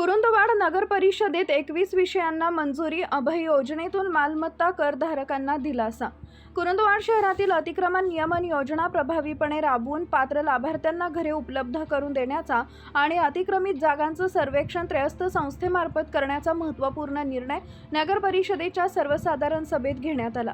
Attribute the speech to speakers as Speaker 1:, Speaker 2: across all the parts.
Speaker 1: कुरुंदवाड नगर परिषदेत 21 विषयांना मंजुरी, अभय योजनेतून मालमत्ता करधारकांना दिलासा। कुरुंदवाड शहरातील अतिक्रमण नियमन योजना प्रभावीपणे राबवून पात्र लाभार्थ्यांना घरे उपलब्ध करून देण्याचा आणि अतिक्रमित जागांचं सर्वेक्षण त्रयस्थ संस्थेमार्फत करण्याचा महत्त्वपूर्ण निर्णय नगर परिषदेच्या सर्वसाधारण सभेत घेण्यात आला।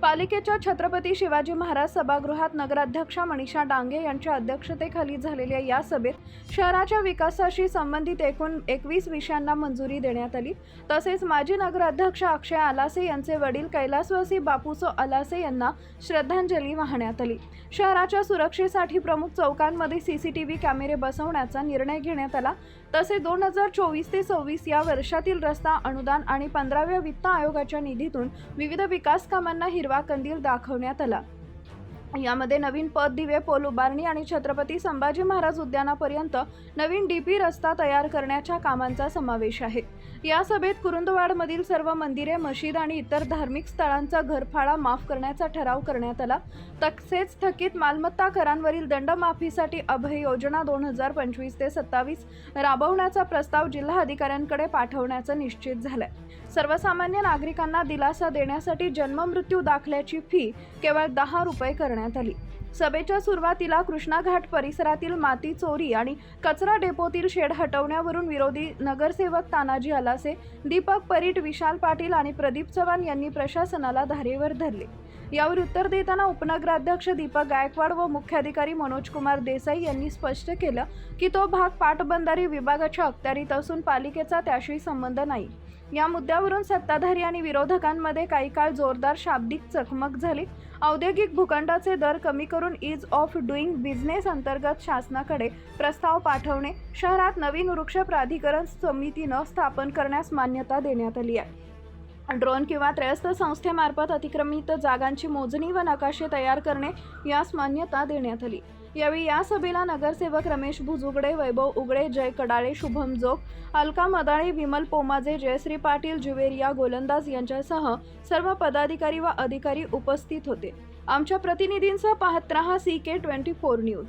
Speaker 1: पालिकेच्या छत्रपती शिवाजी महाराज सभागृहात नगराध्यक्षा मनीषा डांगे यांच्या अध्यक्षतेखाली झालेल्या या सभेत शहराच्या विकासाशी संबंधित एकूण 21 विषयांना मंजुरी देण्यात आली। तसेच माजी नगराध्यक्ष अक्षय आलासे यांचे वडील कैलासवासी बापूसो आलासे यांना श्रद्धांजली वाहण्यात आली। शहराच्या सुरक्षेसाठी प्रमुख चौकांमध्ये सीसीटीव्ही कॅमेरे बसवण्याचा निर्णय घेण्यात आला। तसेच 2024 ते 26 या वर्षातील रस्ता अनुदान आणि 15व्या वित्त आयोगाच्या निधीतून विविध विकास कामांना हिरवा कंदील दाखवण्यात आला। यामध्ये नवीन पथ दिवे पोल उभारणी आणि छत्रपती संभाजी महाराज उद्यानापर्यंत नवीन डीपी रस्ता तयार करण्याच्या कामांचा समावेश आहे। या सभेत कुरुंदवाडमधील सर्व मंदिरे, मशीद आणि इतर धार्मिक स्थळांचा घरफाळा माफ करण्याचा ठराव करण्यात आला। तसेच थकीत मालमत्ता करांवरील दंडमाफीसाठी अभय योजना 2025 ते 27 राबवण्याचा प्रस्ताव जिल्हाधिकाऱ्यांकडे पाठवण्याचं निश्चित झालंय। सर्वसामान्य नागरिकांना दिलासा देण्यासाठी जन्म मृत्यू दाखल्याची फी केवळ 10 रुपये करण्यात आली। सभेच्या सुरुवातीला कृष्णा घाट परिसरातील माती चोरी आणि कचरा डेपोतील शेड हटवण्यावरून विरोधी नगरसेवक तानाजी आलासे, दीपक परीट, विशाल पाटील आणि प्रदीप चव्हाण यांनी प्रशासनाला धारेवर धरले। यावर उत्तर देताना उपनगराध्यक्ष दीपक गायकवाड व मुख्याधिकारी मनोज कुमार देसाई यांनी स्पष्ट केलं की तो भाग पाटबंधारे विभागाच्या अखत्यारीत असून पालिकेचा त्याशी संबंध नाही। या मुद्द्यावरून सत्ताधारी आणि विरोधकांमध्ये काही काळ जोरदार शाब्दिक चकमक झाली। औद्योगिक भूखंडाचे दर कमी करून ईज ऑफ डुईंग बिझनेस अंतर्गत शासनाकडे प्रस्ताव पाठवणे, शहरात नवीन वृक्ष प्राधिकरण समितीनं स्थापन करण्यास मान्यता देण्यात आली आहे। ड्रोन किंवा त्रयस्थ संस्थेमार्फत अतिक्रमित जागांची मोजणी व नकाशे तयार करणे यास मान्यता देण्यात आली। यावेळी या सभेला नगरसेवक रमेश भुजुगडे, वैभव उगडे, जय कडाळे, शुभम जोग, अलका मदाळे, विमल पोमाजे, जयश्री पाटील, जुवेरिया गोलंदाज यांच्यासह सर्व पदाधिकारी व अधिकारी उपस्थित होते। आमच्या प्रतिनिधींसह पाहत रहा CK24 न्यूज।